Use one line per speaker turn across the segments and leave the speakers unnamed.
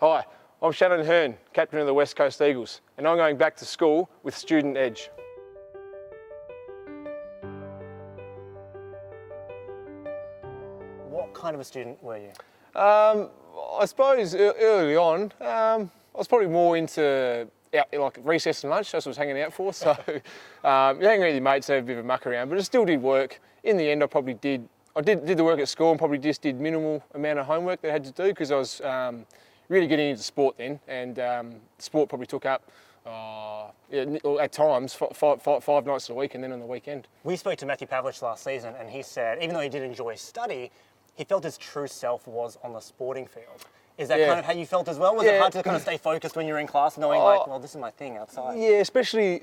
Hi, I'm Shannon Hurn, captain of the West Coast Eagles, and I'm going back to school with Student Edge.
What kind of a student were you?
I suppose early on, I was probably more into like recess and lunch. That's what I was hanging out for. So you hang around with your mates, have a bit of a muck around, but it still did work. In the end, I did the work at school and probably just did minimal amount of homework that I had to do because I was really getting into sport then, and sport probably took up at times five nights a week and then on the weekend.
We spoke to Matthew Pavlich last season, and he said even though he did enjoy study, he felt his true self was on the sporting field. Is that kind of how you felt as well? Was it hard to kind of stay focused when you were in class, knowing well, this is my thing outside?
Yeah, especially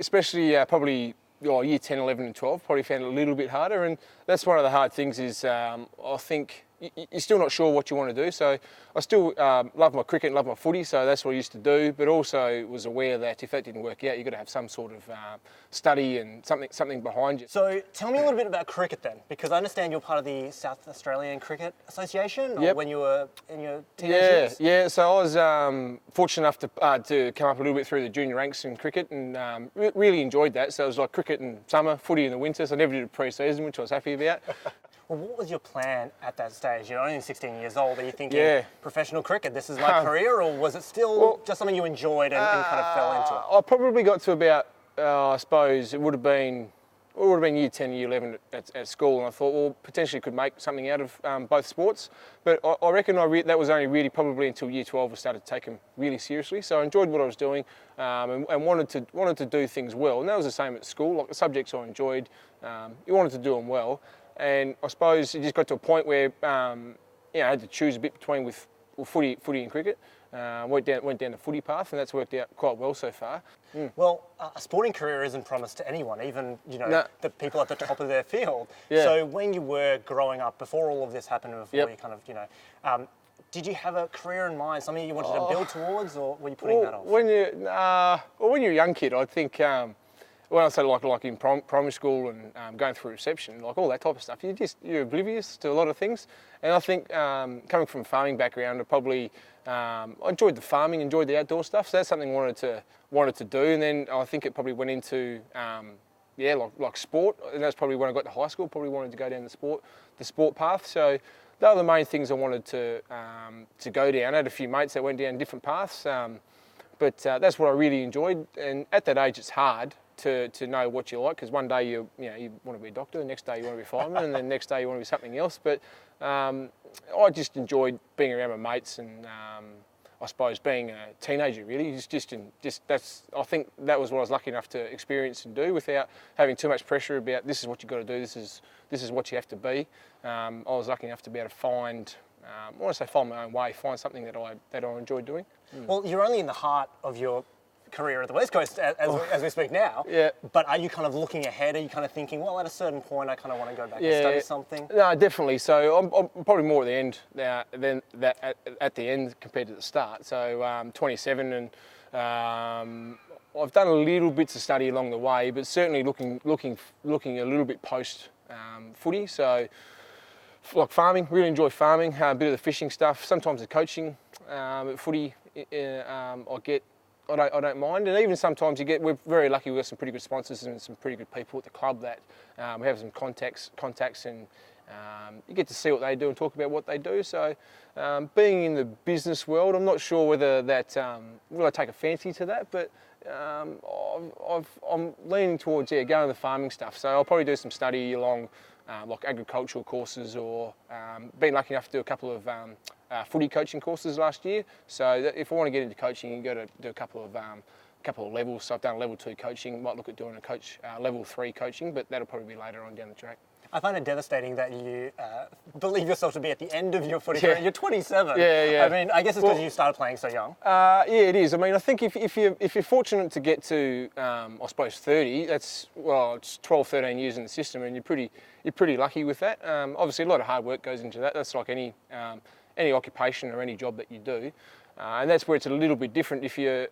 probably year 10, 11 and 12, probably found it a little bit harder. And that's one of the hard things is I think you're still not sure what you want to do. So I still love my cricket and love my footy, so that's what I used to do. But also was aware that if that didn't work out, you've got to have some sort of study and something behind you.
So tell me a little bit about cricket then, because I understand you're part of the South Australian Cricket Association when you were in your teenage years.
Yeah. So I was fortunate enough to come up a little bit through the junior ranks in cricket and really enjoyed that. So it was like cricket in summer, footy in the winter. So I never did a pre-season, which I was happy about.
Well, what was your plan at that stage? You're only 16 years old. Are you thinking professional cricket, this is my career, or was it still just something you enjoyed and kind of fell into it?
I probably got to about, I suppose it would have been year 10, year 11 at school, and I thought, well, potentially could make something out of both sports. But I reckon that was only really probably until year 12 I started to take them really seriously. So I enjoyed what I was doing and wanted to do things well. And that was the same at school. Like the subjects I enjoyed, you wanted to do them well. And I suppose it just got to a point where I had to choose a bit between with footy and cricket. Went down the footy path, and that's worked out quite well so far.
Well, a sporting career isn't promised to anyone, even the people at the top of their field.
Yeah.
So when you were growing up, before all of this happened, before you kind of did you have a career in mind, something you wanted to build towards, or were you putting that off?
When you're a young kid, I think. When I say like in primary school and going through reception, like all that type of stuff, you're oblivious to a lot of things. And I think coming from a farming background, I enjoyed the farming, enjoyed the outdoor stuff. So that's something I wanted to do. And then I think it probably went into like sport. And that's probably when I got to high school. Probably wanted to go down the sport path. So they were the main things I wanted to go down. I had a few mates that went down different paths, but that's what I really enjoyed. And at that age, it's hard to know what you like, because one day you want to be a doctor, the next day you want to be a fireman, and then the next day you want to be something else. But I just enjoyed being around my mates, and I suppose being a teenager really I think that was what I was lucky enough to experience and do without having too much pressure about this is what you've got to do, this is what you have to be. I was lucky enough to be able to find my own way, find something that I enjoyed doing.
Well, you're only in the heart of your career at the West Coast as we speak now.
Yeah.
But are you kind of looking ahead? Are you kind of thinking, well, at a certain point, I kind of want to go back and study something?
No, definitely. So I'm probably more at the end now than that at the end compared to the start. So 27, and I've done a little bits of study along the way, but certainly looking a little bit post footy. So like farming, really enjoy farming. A bit of the fishing stuff. Sometimes the coaching at footy, I don't mind, and even sometimes we're very lucky, we've got some pretty good sponsors and some pretty good people at the club that we have some contacts and you get to see what they do and talk about what they do. So being in the business world, I'm not sure whether that, will I take a fancy to that, but I'm leaning towards going the farming stuff. So I'll probably do some study along like agricultural courses, or been lucky enough to do a couple of footy coaching courses last year. So if I want to get into coaching, you got to do a couple of levels. So I've done level 2 coaching. Might look at doing level 3 coaching, but that'll probably be later on down the track.
I find it devastating that you believe yourself to be at the end of your footy career. You're 27.
Yeah.
I mean, I guess it's because you started playing so young.
It is. I mean, I think if you're fortunate to get to, I suppose 30, it's 12, 13 years in the system, and you're pretty lucky with that. Obviously, a lot of hard work goes into that. That's like any occupation or any job that you do, and that's where it's a little bit different. If you're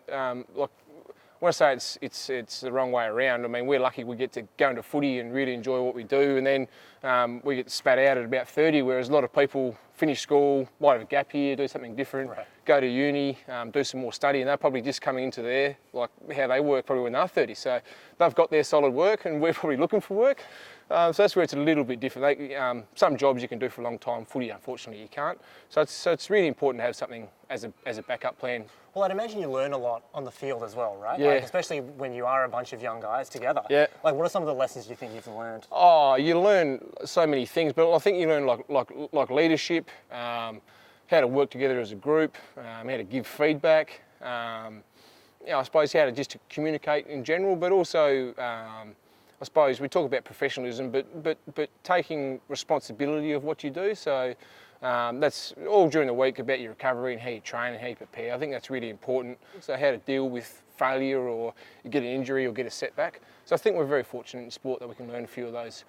when I say it's the wrong way around, I mean, we're lucky we get to go into footy and really enjoy what we do, and then we get spat out at about 30, whereas a lot of people finish school, might have a gap year, do something different, go to uni, do some more study, and they're probably just coming into their, like how they work probably when they're 30. So they've got their solid work and we're probably looking for work. So that's where it's a little bit different. Some jobs you can do for a long time, footy unfortunately you can't. So it's really important to have something as a backup plan.
Well, I'd imagine you learn a lot on the field as well, right?
Yeah.
Like, especially when you are a bunch of young guys together.
Yeah.
Like, what are some of the lessons you think you've learned?
Oh, you learn so many things, but I think you learn like leadership, how to work together as a group, how to give feedback. I suppose how to just communicate in general, but also I suppose we talk about professionalism, but taking responsibility of what you do. So that's all during the week about your recovery and how you train and how you prepare. I think that's really important. So how to deal with failure, or you get an injury or get a setback. So I think we're very fortunate in sport that we can learn a few of those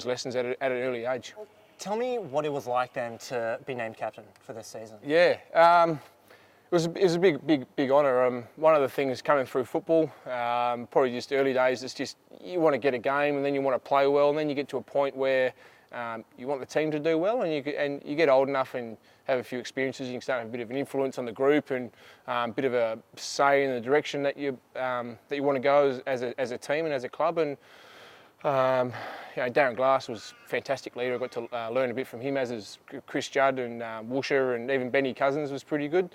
lessons at an early age.
Tell me what it was like then to be named captain for this season.
Yeah. It was a big honour. One of the things coming through football, probably just early days, it's just you want to get a game and then you want to play well, and then you get to a point where you want the team to do well, and you get old enough and have a few experiences. You can start to have a bit of an influence on the group and a bit of a say in the direction that you want to go as a team and as a club. And Darren Glass was a fantastic leader. I got to learn a bit from him, as is Chris Judd and Woosher, and even Benny Cousins was pretty good.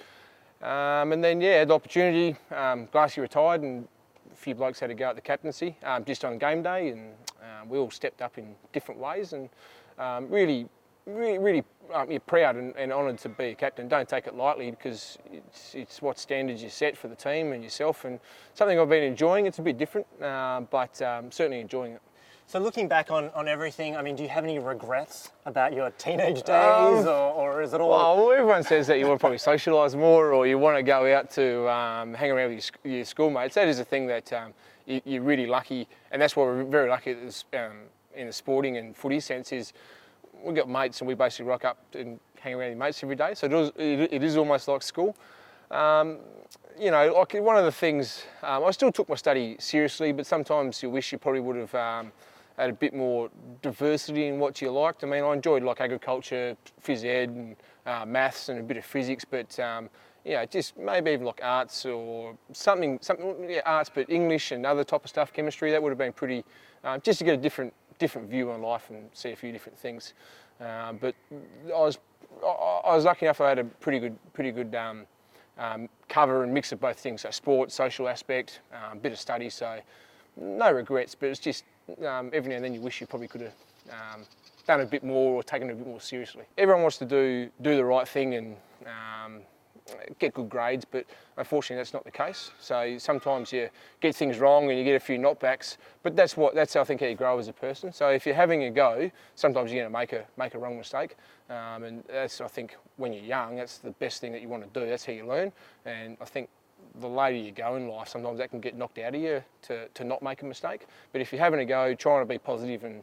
And then, had the opportunity. Glassy retired and a few blokes had to go at the captaincy just on game day, and we all stepped up in different ways, and really proud and honoured to be a captain. Don't take it lightly, because it's what standards you set for the team and yourself, and something I've been enjoying. It's a bit different, but certainly enjoying it.
So looking back on everything, I mean, do you have any regrets about your teenage days, or is it all...
Well, everyone says that you want to probably socialise more, or you want to go out to hang around with your schoolmates. That is a thing that you're really lucky, and that's why we're very lucky in the sporting and footy sense, is we've got mates and we basically rock up and hang around with mates every day. So it is almost like school. Like one of the things, I still took my study seriously, but sometimes you wish you probably would have had a bit more diversity in what you liked. I mean, I enjoyed like agriculture, phys ed, and maths, and a bit of physics, but just maybe even like arts or something, arts, but English and other type of stuff, chemistry. That would have been pretty, just to get a different view on life and see a few different things. But I was lucky enough. I had a pretty good cover and mix of both things. So sport, social aspect, a bit of study. So no regrets, but it's just every now and then you wish you probably could have done a bit more or taken it a bit more seriously. Everyone wants to do the right thing and get good grades, but unfortunately that's not the case. So sometimes you get things wrong and you get a few knockbacks, but that's I think how you grow as a person. So if you're having a go, sometimes you're going to make a wrong mistake, and that's, I think, when you're young, that's the best thing that you want to do. That's how you learn, and I think the later you go in life, sometimes that can get knocked out of you to not make a mistake. But if you're having a go, trying to be positive, and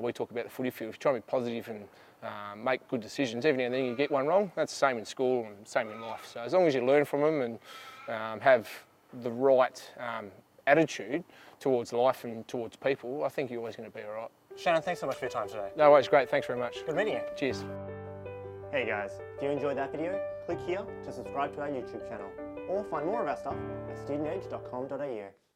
we talk about the footy field, if you're trying to be positive and make good decisions, every now and then you get one wrong. That's the same in school and same in life. So as long as you learn from them and have the right attitude towards life and towards people, I think you're always going to be all right.
Shannon, thanks so much for your time today.
No worries, great, thanks very much.
Good meeting you.
Cheers.
Hey guys, if you enjoyed that video, click here to subscribe to our YouTube channel, or find more of our stuff at studentedge.com.au.